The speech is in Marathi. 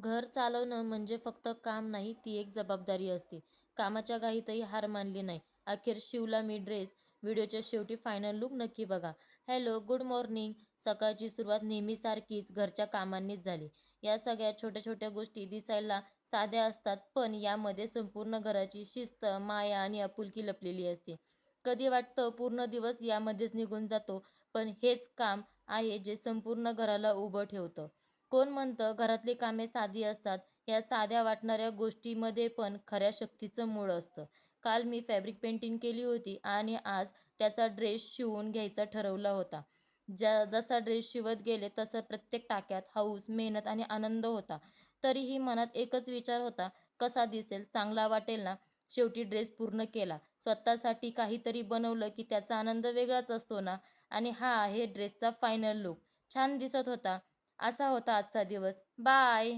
घर चालवणं म्हणजे फक्त काम नाही, ती एक जबाबदारी असते. कामाच्या घाईतही हार मानली नाही. अखेर शिवला मी ड्रेस. व्हिडिओच्या शेवटी फायनल लूक नक्की बघा. Hello, good morning. सकाळची सुरुवात नेहमीसारखीच घरच्या कामांनीच झाली. या सगळ्या छोट्या-छोट्या गोष्टी दिसायला साध्या असतात, पण यामध्ये संपूर्ण घराची शिस्त, माया आणि आपुलकी लपलेली असते. कधी वाटतं पूर्ण दिवस यामध्येच निघून जातो, पण हेच काम आहे जे संपूर्ण घराला उभं ठेवतं. कोण म्हणतं घरातली कामे साधी असतात. या साध्या वाटणाऱ्या गोष्टीमध्ये पण खऱ्या शक्तीचं मूळ असतं. काल मी फॅब्रिक पेंटिंग केली होती आणि आज त्याचा ड्रेस शिवून घ्यायचा ठरवला होता. जसा ड्रेस शिवत गेले तसं प्रत्येक टाक्यात हौस, मेहनत आणि आनंद होता. तरीही मनात एकच विचार होता, कसा दिसेल, चांगला वाटेल ना? शेवटी ड्रेस पूर्ण केला. स्वतःसाठी काहीतरी बनवलं की त्याचा आनंद वेगळाच असतो ना? आणि हा आहे ड्रेसचा फायनल लूक. छान दिसत होता. असा होता आजचा दिवस. बाय.